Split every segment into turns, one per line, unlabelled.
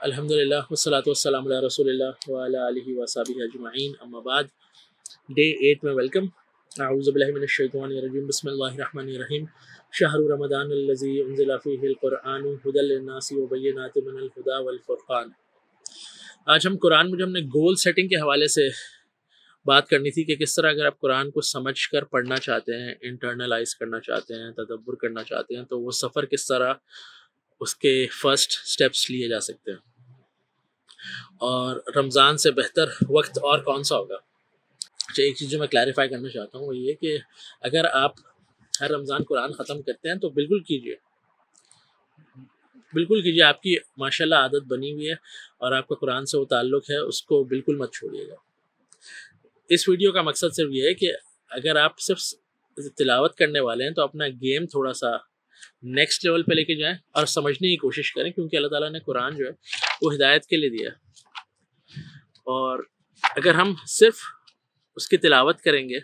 الحمدللہ والصلاۃ والسلام علی رسول اللہ وعلی آلہ وصحبہ اجمعین، اما بعد۔ ڈے 8 میں ویلکم۔ اعوذ باللہ من الشیطان الرجیم، بسم اللہ الرحمن الرحیم۔ شہر رمضان الذی انزل فیہ القرآن ھدی للناس وبینات من الہدی والفرقان۔ آج ہم قرآن میں جو ہم نے گول سیٹنگ کے حوالے سے بات کرنی تھی کہ کس طرح اگر آپ قرآن کو سمجھ کر پڑھنا چاہتے ہیں، انٹرنلائز کرنا چاہتے ہیں، تدبر کرنا چاہتے ہیں، تو وہ سفر کس طرح اس کے فرسٹ سٹیپس لیے جا سکتے ہیں، اور رمضان سے بہتر وقت اور کون سا ہوگا۔ اچھا، ایک چیز جو میں کلیریفائی کرنا چاہتا ہوں وہ یہ کہ اگر آپ ہر رمضان قرآن ختم کرتے ہیں تو بالکل کیجیے، بالکل کیجیے۔ آپ کی ماشاءاللہ عادت بنی ہوئی ہے اور آپ کا قرآن سے وہ تعلق ہے، اس کو بالکل مت چھوڑیے گا۔ اس ویڈیو کا مقصد صرف یہ ہے کہ اگر آپ صرف تلاوت کرنے والے ہیں تو اپنا گیم تھوڑا سا نیکسٹ لیول پہ لے کے جائیں اور سمجھنے کی کوشش کریں، کیونکہ اللہ تعالیٰ نے قرآن جو ہے وہ ہدایت کے لیے دیا ہے، اور اگر ہم صرف اس کی تلاوت کریں گے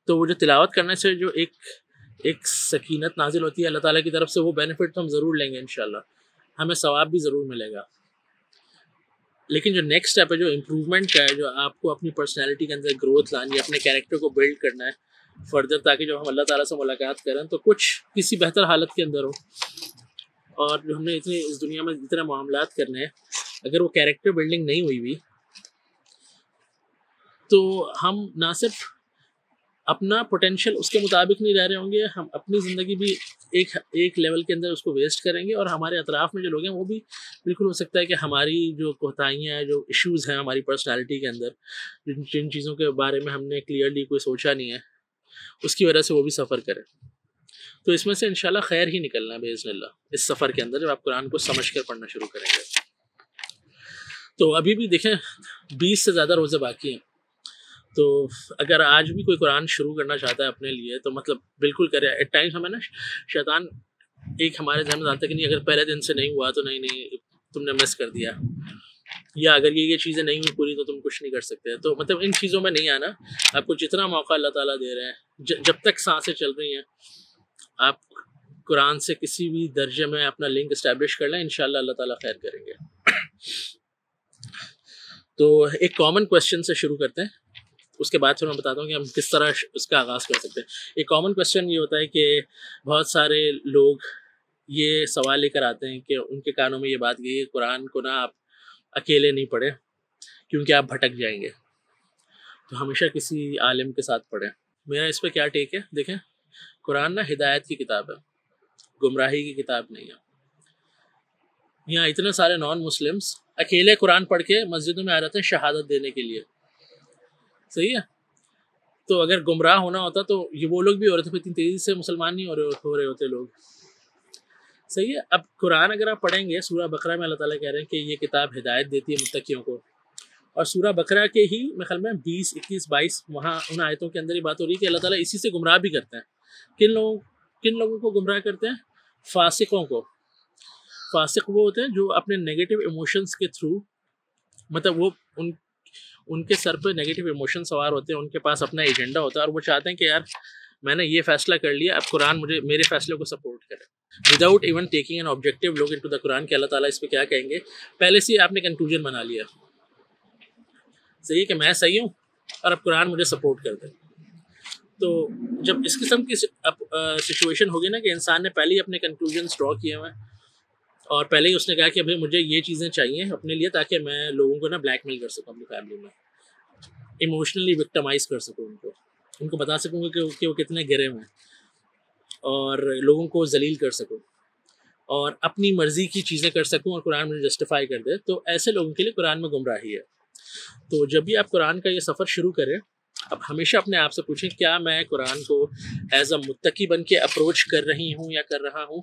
تو وہ جو تلاوت کرنے سے جو ایک سکینت نازل ہوتی ہے اللہ تعالیٰ کی طرف سے، وہ بینیفٹ تو ہم ضرور لیں گے انشاءاللہ، ہمیں ثواب بھی ضرور ملے گا۔ لیکن جو نیکسٹ اسٹیپ ہے، جو امپروومنٹ کا ہے، جو آپ کو اپنی پرسنالٹی کے اندر گروتھ لانی ہے، اپنے کیریکٹر کو بلڈ کرنا ہے فردر، تاکہ جب ہم اللہ تعالیٰ سے ملاقات کریں تو کسی بہتر حالت کے اندر ہو۔ اور جو ہم نے اس دنیا میں اتنے معاملات کرنے ہیں، اگر وہ کیریکٹر بلڈنگ نہیں ہوئی ہوئی تو ہم نہ صرف اپنا پوٹینشیل اس کے مطابق نہیں رہ رہے ہوں گے، ہم اپنی زندگی بھی ایک لیول کے اندر اس کو ویسٹ کریں گے، اور ہمارے اطراف میں جو لوگ ہیں وہ بھی بالکل ہو سکتا ہے کہ ہماری جو کوتاہیاں ہیں، جو ایشوز ہیں ہماری پرسنالٹی کے اندر، جن چیزوں کے بارے میں ہم نے کلیئرلی کوئی سوچا نہیں ہے، اس کی وجہ سے وہ بھی سفر کریں۔ تو اس میں سے انشاءاللہ خیر ہی نکلنا ہے باذن اللہ اس سفر کے اندر، جب آپ قرآن کو سمجھ کر پڑھنا شروع کریں گے۔ تو ابھی بھی دیکھیں 20 سے زیادہ روزے باقی ہیں، تو اگر آج بھی کوئی قرآن شروع کرنا چاہتا ہے اپنے لیے تو مطلب بالکل کرے۔ ایٹ ٹائمز ہمیں نا شیطان ایک ہمارے ذہن میں ڈالتا ہے کہ نہیں، اگر پہلے دن سے نہیں ہوا تو نہیں تم نے مس کر دیا، یا اگر یہ چیزیں نہیں ہوئی پوری تو تم کچھ نہیں کر سکتے۔ تو مطلب ان چیزوں میں نہیں آنا، آپ کو جتنا موقع اللہ تعالیٰ دے رہے ہیں، جب تک سانسیں چل رہی ہیں، آپ قرآن سے کسی بھی درجے میں اپنا لنک اسٹیبلش کر لیں، انشاءاللہ اللہ تعالیٰ خیر کریں گے۔ تو ایک کامن کویسچن سے شروع کرتے ہیں، اس کے بعد پھر میں بتاتا ہوں کہ ہم کس طرح اس کا آغاز کر سکتے ہیں۔ ایک کامن کویسچن یہ ہوتا ہے کہ بہت سارے لوگ یہ سوال لے کر آتے ہیں کہ ان کے کانوں میں یہ بات گئی ہے، قرآن کو نا آپ اکیلے نہیں پڑھیں کیونکہ آپ بھٹک جائیں گے، تو ہمیشہ کسی عالم کے ساتھ پڑھیں۔ میرا اس پہ کیا ٹیک ہے؟ دیکھیں، قرآن نا ہدایت کی کتاب ہے، گمراہی کی کتاب نہیں ہے۔ یہاں اتنے سارے نان مسلمس اکیلے قرآن پڑھ کے مسجدوں میں آ جاتے ہیں شہادت دینے کے لیے، صحیح ہے؟ تو اگر گمراہ ہونا ہوتا تو یہ وہ لوگ بھی ہو رہے تھے، اتنی تیزی سے مسلمان نہیں ہو رہے ہوتے لوگ، صحیح ہے؟ اب قرآن اگر آپ پڑھیں گے، سورہ بقرہ میں اللہ تعالیٰ کہہ رہے ہیں کہ یہ کتاب ہدایت دیتی ہے متقیوں کو، اور سورہ بقرہ کے ہی میرے خیال میں 20، 21، 22 وہاں ان آیتوں کے اندر یہ بات ہو رہی ہے کہ اللہ تعالیٰ اسی سے گمراہ بھی کرتے ہیں۔ کن لوگوں کو گمراہ کرتے ہیں؟ فاسقوں کو۔ فاسق وہ ہوتے ہیں جو اپنے نیگیٹو ایموشنز کے تھرو، مطلب وہ ان کے سر پہ نیگیٹو ایموشن سوار ہوتے ہیں، ان کے پاس اپنا ایجنڈا ہوتا ہے، اور وہ چاہتے ہیں کہ یار میں نے یہ فیصلہ کر لیا، اب قرآن میرے فیصلے کو سپورٹ کرے، without even taking an objective look into the Quran کہ اللہ تعالیٰ اس پہ کیا کہیں گے۔ پہلے سے آپ نے کنکلوژن بنا لیا، صحیح ہے کہ میں صحیح ہوں اور اب قرآن مجھے سپورٹ کر دے۔ تو جب اس قسم کی سچویشن ہوگی نا کہ انسان نے پہلے ہی اپنے کنکلوژنس ڈرا کیے ہوئے ہیں، اور پہلے ہی اس نے کہا کہ بھائی مجھے یہ چیزیں چاہیے اپنے لیے تاکہ میں لوگوں کو نا بلیک میل کر سکوں، اپنی فیملی میں ایموشنلی وکٹمائز کر سکوں، ان کو بتا سکوں کہ وہ کتنے گرے ہوئے ہیں، اور لوگوں کو ذلیل کر سکوں، اور اپنی مرضی کی چیزیں کر سکوں، اور قرآن مجھے جسٹیفائی کر دے۔ تو ایسے لوگوں کے لیے قرآن میں گمراہی ہے۔ تو جب بھی آپ قرآن کا یہ سفر شروع کریں، اب ہمیشہ اپنے آپ سے پوچھیں کیا میں قرآن کو ایز اے متقی بن کے اپروچ کر رہی ہوں یا کر رہا ہوں،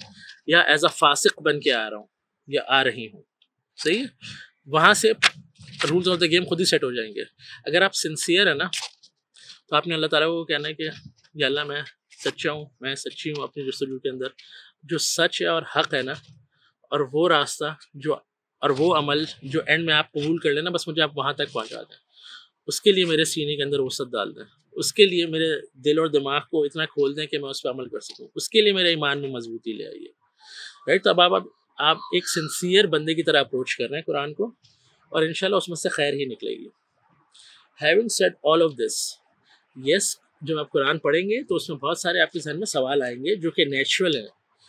یا ایز اے فاسق بن کے آ رہا ہوں یا آ رہی ہوں، صحیح ہے؟ وہاں سے رولز آف دا گیم خود ہی سیٹ ہو جائیں گے۔ اگر آپ سنسیئر ہیں نا تو آپ نے اللہ تعالیٰ کو کہنا ہے کہ یا اللہ میں سچا ہوں، میں سچی ہوں اپنی جستجو کے اندر، جو سچ ہے اور حق ہے نا، اور وہ راستہ اور وہ عمل جو اینڈ میں آپ قبول کر لینا، بس مجھے آپ وہاں تک پہنچا دیں، اس کے لیے میرے سینے کے اندر وسعت ڈال دیں، اس کے لیے میرے دل اور دماغ کو اتنا کھول دیں کہ میں اس پہ عمل کر سکوں، اس کے لیے میرے ایمان میں مضبوطی لے آئیے، رائٹ؟ تو اب آپ آپ ایک سنسیئر بندے کی طرح اپروچ کر رہے ہیں قرآن کو، اور انشاءاللہ اس میں سے خیر ہی نکلے گی. Having said all of this, yes, جب آپ قرآن پڑھیں گے تو اس میں بہت سارے آپ کے ذہن میں سوال آئیں گے جو کہ نیچرل ہیں.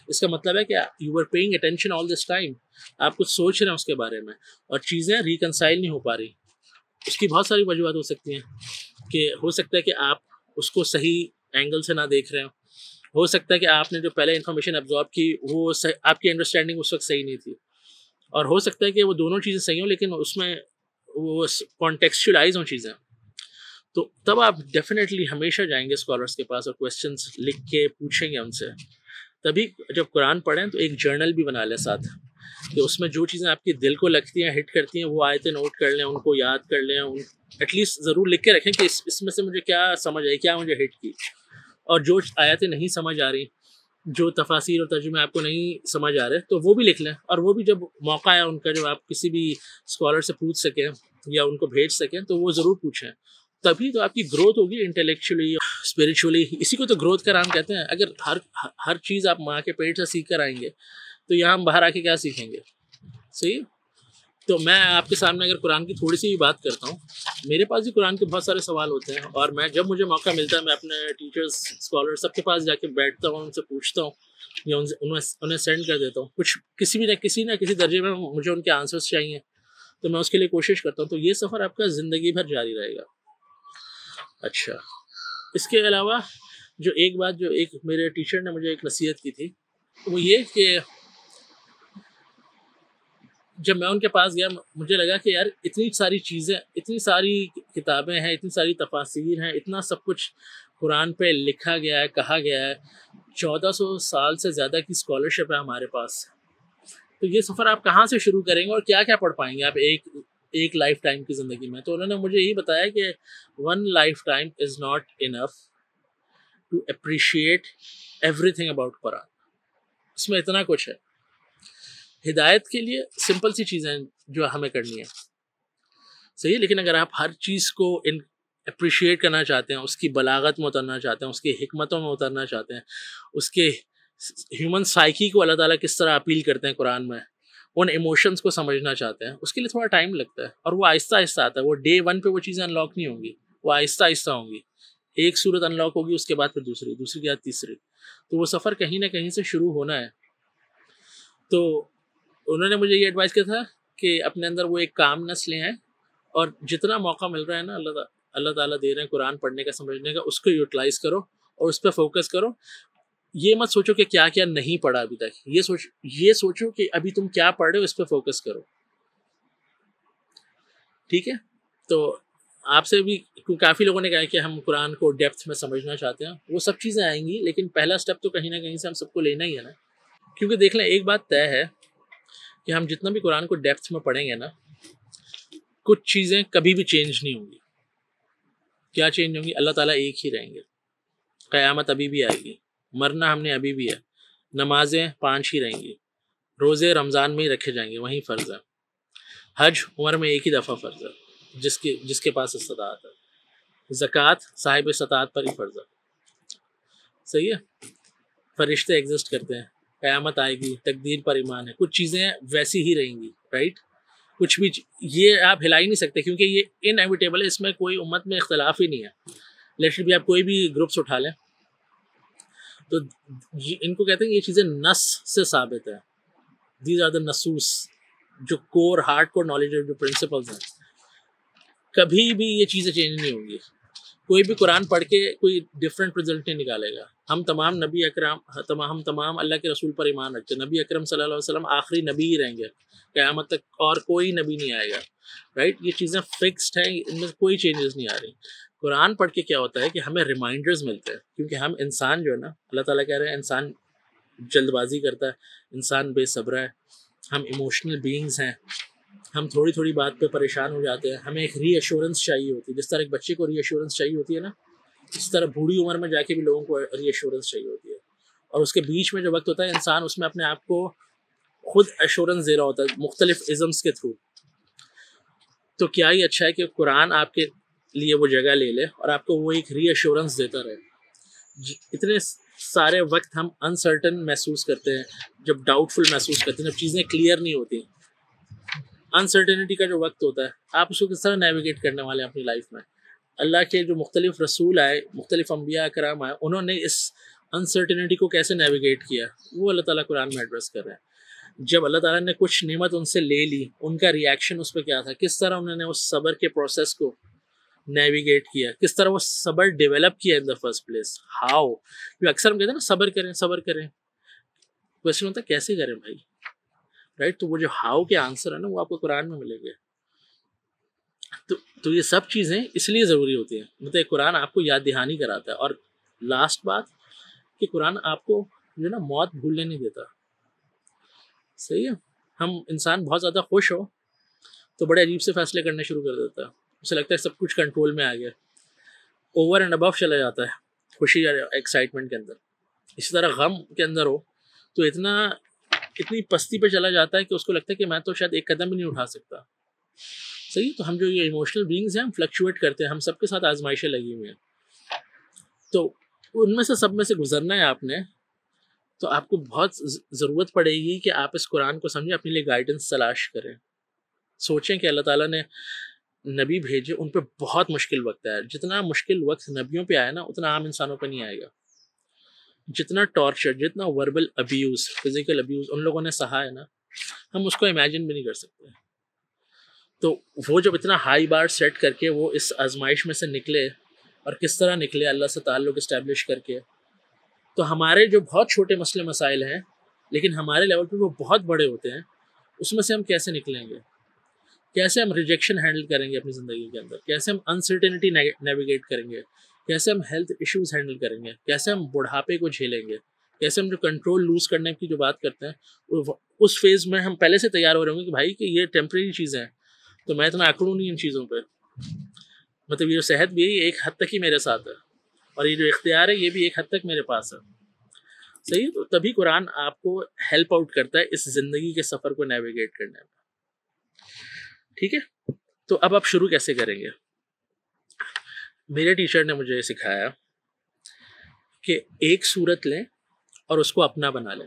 اس کا مطلب ہے کہ you are paying attention all this time, آپ کچھ سوچ رہے ہیں اس کے بارے میں، اور چیزیں ریکنسائل نہیں ہو پا رہی. اس کی بہت ساری وجوہات ہو سکتی ہیں، کہ ہو سکتا ہے کہ آپ اس کو صحیح اینگل سے نہ دیکھ رہے ہو سکتا ہے کہ آپ نے جو پہلے انفارمیشن ابزارب کی وہ آپ کی انڈرسٹینڈنگ اس وقت صحیح نہیں تھی، اور ہو سکتا ہے کہ وہ دونوں چیزیں صحیح ہوں لیکن اس میں وہ کانٹیکسچولائز ہوں چیزیں. تو تب آپ ڈیفینیٹلی ہمیشہ جائیں گے اسکالرس کے پاس اور کویسچنس لکھ کے پوچھیں گے ان سے. تبھی جب قرآن پڑھیں تو ایک جرنل بھی بنا لیں ساتھ، کہ اس میں جو چیزیں آپ کے دل کو لگتی ہیں، ہٹ کرتی ہیں، وہ آیتیں نوٹ کر لیں، ان کو یاد کر لیں، ایٹ لیسٹ ضرور لکھ کے رکھیں کہ اس میں سے مجھے کیا سمجھ آئی، کیا مجھے ہٹ کی. اور جو آیتیں نہیں سمجھ آ رہی، جو تفاسیر اور ترجمے آپ کو نہیں سمجھ آ رہے، تو وہ بھی لکھ لیں. اور وہ بھی جب موقع ہے ان کا، جب آپ کسی بھی اسکالر سے پوچھ سکیں یا ان کو بھیج سکیں، تو وہ ضرور پوچھیں. تبھی تو آپ کی گروتھ ہوگی انٹلیکچولی، اسپریچولی. اسی کو تو گروتھ کا نام کہتے ہیں. اگر ہر چیز آپ ماں کے پیٹ سے سیکھ کر آئیں گے تو یہاں ہم باہر آ کے کیا سیکھیں گے؟ صحیح. تو میں آپ کے سامنے اگر قرآن کی تھوڑی سی بھی بات کرتا ہوں، میرے پاس بھی قرآن کے بہت سارے سوال ہوتے ہیں، اور میں جب مجھے موقع ملتا ہے میں اپنے ٹیچرز، اسکالر سب کے پاس جا کے بیٹھتا ہوں، ان سے پوچھتا ہوں یا انہیں سینڈ کر دیتا ہوں. کسی نہ کسی درجے میں مجھے ان کے آنسرس چاہیے، تو میں اس کے لیے کوشش کرتا ہوں. تو یہ سفر آپ کا زندگی بھر جاری رہے گا. اچھا، اس کے علاوہ جو ایک میرے ٹیچر نے مجھے ایک نصیحت کی تھی، وہ یہ کہ جب میں ان کے پاس گیا مجھے لگا کہ یار اتنی ساری چیزیں، اتنی ساری کتابیں ہیں، اتنی ساری تفاسیر ہیں، اتنا سب کچھ قرآن پہ لکھا گیا ہے، کہا گیا ہے. 1400 سال سے زیادہ کی اسکالرشپ ہے ہمارے پاس. تو یہ سفر آپ کہاں سے شروع کریں گے اور کیا کیا پڑھ پائیں گے آپ ایک لائف ٹائم کی زندگی میں؟ تو انہوں نے مجھے یہی بتایا کہ 1 lifetime is not enough to appreciate everything about Quran. اس میں اتنا کچھ ہے. ہدایت کے لیے سمپل سی چیزیں جو ہمیں کرنی ہے، صحیح. لیکن اگر آپ ہر چیز کو اپریشیٹ کرنا چاہتے ہیں، اس کی بلاغت میں اترنا چاہتے ہیں، اس کی حکمتوں میں اترنا چاہتے ہیں، اس کے ہیومن سائیکی کو اللہ تعالیٰ کس طرح اپیل کرتے ہیں قرآن میں، ان ایموشنز کو سمجھنا چاہتے ہیں، اس کے لیے تھوڑا ٹائم لگتا ہے. اور وہ آہستہ آہستہ آتا ہے. وہ ڈے 1 پہ وہ چیزیں انلاک نہیں ہوں گی، وہ آہستہ آہستہ ہوں گی. ایک صورت انلاک ہوگی، اس کے بعد پھر دوسری کے بعد تیسری. تو وہ سفر کہیں نہ کہیں سے شروع ہونا ہے. تو انہوں نے مجھے یہ ایڈوائز کیا تھا کہ اپنے اندر وہ ایک کامنس لے آئیں، اور جتنا موقع مل رہا ہے نا اللہ تعالیٰ دے رہے ہیں قرآن پڑھنے کا، سمجھنے کا، اس کو یوٹیلائز کرو اور اس پہ فوکس کرو. یہ مت سوچو کہ کیا کیا نہیں پڑھا ابھی تک، یہ سوچو کہ ابھی تم کیا پڑھ رہے ہو، اس پہ فوکس کرو. ٹھیک ہے. تو آپ سے بھی کافی لوگوں نے کہا کہ ہم قرآن کو ڈیپتھ میں سمجھنا چاہتے ہیں. وہ سب چیزیں آئیں گی، لیکن پہلا سٹیپ تو کہیں نہ کہیں سے ہم سب کو لینا ہی ہے نا. کیونکہ دیکھ لیں، ایک بات طے ہے کہ ہم جتنا بھی قرآن کو ڈیپتھ میں پڑھیں گے نا، کچھ چیزیں کبھی بھی چینج نہیں ہوں گی. کیا چینج ہوں گی؟ اللہ تعالیٰ ایک ہی رہیں گے. قیامت ابھی بھی آئے گی، مرنا ہم نے ابھی بھی ہے، نمازیں 5 ہی رہیں گی، روزے رمضان میں ہی رکھے جائیں گے، وہیں فرض ہے. حج عمر میں ایک ہی دفعہ فرض ہے جس کے پاس استطاعت ہے. زکوٰۃ صاحب استطاعت پر ہی فرض ہے. صحیح ہے. فرشتے ایگزسٹ کرتے ہیں، قیامت آئے گی، تقدیر پر ایمان ہے. کچھ چیزیں ویسی ہی رہیں گی، رائٹ. کچھ بھی یہ آپ ہلا ہی نہیں سکتے، کیونکہ یہ انایویٹیبل ہے. اس میں کوئی امت میں اختلاف ہی نہیں ہے. لیٹر بھی آپ کوئی بھی گروپس اٹھا لیں تو ان کو کہتے ہیں یہ چیزیں نص سے ثابت ہے. دیز آر دا نصوص، جو کور ہارڈ کور نالج جو پرنسپلز ہیں. کبھی بھی یہ چیزیں چینج نہیں ہوں گی. کوئی بھی قرآن پڑھ کے کوئی ڈفرینٹ رزلٹ نہیں نکالے گا. ہم تمام اللہ کے رسول پر ایمان رکھتے ہیں. نبی اکرم صلی اللہ علیہ وسلم آخری نبی ہی رہیں گے قیامت تک، اور کوئی نبی نہیں آئے گا، رائٹ. یہ چیزیں فکسڈ ہیں، ان میں کوئی چینجز نہیں آ رہی. قرآن پڑھ کے کیا ہوتا ہے کہ ہمیں ریمائنڈرز ملتے ہیں، کیونکہ ہم انسان جو ہے نا، اللہ تعالیٰ کہہ رہے ہیں انسان جلد بازی کرتا ہے، انسان بے صبر ہے، ہم ایموشنل بینگز ہیں، ہم تھوڑی تھوڑی بات پہ پریشان ہو جاتے ہیں. ہمیں ایک ری ایشورنس چاہیے ہوتی ہے. جس طرح ایک بچے کو ری ایشورنس چاہیے ہوتی ہے نا، اس طرح بوڑھی عمر میں جا کے بھی لوگوں کو ری ایشورنس چاہیے ہوتی ہے. اور اس کے بیچ میں جو وقت ہوتا ہے، انسان اس میں اپنے آپ کو خود ایشورنس دے رہا ہوتا ہے مختلف ازمس کے تھرو. تو کیا ہی اچھا ہے کہ قرآن آپ کے لیے وہ جگہ لے لے اور آپ کو وہ ایک ری ایشورنس دیتا رہے. اتنے سارے وقت ہم انسرٹن محسوس کرتے ہیں، جب ڈاؤٹ فل محسوس کرتے ہیں، جب چیزیں کلیئر نہیں ہوتی، انسرٹنٹی کا جو وقت ہوتا ہے، آپ اس کو کس طرح نیویگیٹ کرنے والے ہیں اپنی لائف میں؟ اللہ کے جو مختلف رسول آئے، مختلف انبیاء کرام آئے، انہوں نے اس انسرٹنٹی کو کیسے نیویگیٹ کیا، وہ اللہ تعالیٰ قرآن میں ایڈریس کر رہے ہیں۔ جب اللہ تعالیٰ نے کچھ نعمت ان سے لے لی، ان کا ریئیکشن اس پہ کیا تھا، کس طرح انہوں نے اس صبر کے پروسیس کو نیویگیٹ کیا، کس طرح وہ صبر ڈیولپ کیا ان دا فرسٹ پلیس، ہاؤ۔ اکثر ہم کہتے ہیں نا صبر کریں صبر کریں، کوشچن ہوتا ہے کیسے کریں بھائی، رائٹ؟ تو وہ جو ہاؤ کے آنسر ہے نا، وہ آپ کو قرآن میں ملیں گے۔ تو یہ سب چیزیں اس لیے ضروری ہوتی ہیں، مطلب قرآن آپ کو یاد دہانی کراتا ہے۔ اور لاسٹ بات کہ قرآن آپ کو جو نا موت بھولنے نہیں دیتا، صحیح ہے؟ ہم انسان بہت زیادہ خوش ہو تو بڑے عجیب سے فیصلے کرنے شروع کر دیتا ہے، اسے لگتا ہے سب کچھ کنٹرول میں آ گیا، اوور اینڈ ابو چلا جاتا ہے خوشی یا ایکسائٹمنٹ کے اندر۔ اسی طرح غم کے اندر ہو تو اتنی پستی پہ چلا جاتا ہے کہ اس کو لگتا ہے کہ میں تو شاید ایک قدم بھی نہیں اٹھا سکتا، صحیح؟ تو ہم جو یہ ایموشنل بینگز ہیں، ہم فلکچویٹ کرتے ہیں، ہم سب کے ساتھ آزمائشیں لگی ہوئی ہیں، تو ان میں سے سب میں سے گزرنا ہے آپ نے، تو آپ کو بہت ضرورت پڑے گی کہ آپ اس قرآن کو سمجھیں، اپنے لیے گائیڈنس تلاش کریں، سوچیں کہ اللہ تعالیٰ نے نبی بھیجے، ان پہ بہت مشکل وقت ہے، جتنا مشکل وقت نبیوں پہ آیا نا اتنا عام انسانوں پہ نہیں آئے گا، جتنا ٹارچر، جتنا وربل ابیوز، فزیکل ابیوز ان لوگوں نے سہا ہے نا، ہم اس کو امیجن بھی نہیں کر سکتے۔ تو وہ جب اتنا ہائی بار سیٹ کر کے وہ اس آزمائش میں سے نکلے، اور کس طرح نکلے اللہ سے تعلق اسٹیبلش کر کے، تو ہمارے جو بہت چھوٹے مسئلے مسائل ہیں لیکن ہمارے لیول پہ وہ بہت بڑے ہوتے ہیں، اس میں سے ہم کیسے نکلیں گے؟ کیسے ہم ریجیکشن ہینڈل کریں گے اپنی زندگی کے اندر؟ کیسے ہم انسرٹینٹی نیویگیٹ کریں گے؟ کیسے ہم ہیلتھ ایشوز ہینڈل کریں گے؟ کیسے ہم بڑھاپے کو جھیلیں گے؟ کیسے ہم جو کنٹرول لوز کرنے کی جو بات کرتے ہیں اس فیز میں ہم پہلے سے تیار ہو رہے ہوں گے کہ بھائی کہ یہ ٹیمپریری چیزیں ہیں، تو میں اتنا اکڑوں نہیں ان چیزوں پہ، مطلب یہ جو صحت بھی ہے ایک حد تک ہی میرے ساتھ ہے، اور یہ جو اختیار ہے یہ بھی ایک حد تک میرے پاس ہے، صحیح؟ تو تبھی قرآن آپ کو ہیلپ آؤٹ کرتا ہے اس زندگی کے سفر کو نیویگیٹ کرنے میں، ٹھیک ہے؟ تو اب آپ شروع کیسے کریں گے؟ میرے ٹیچر نے مجھے سکھایا کہ ایک صورت لیں اور اس کو اپنا بنا لیں،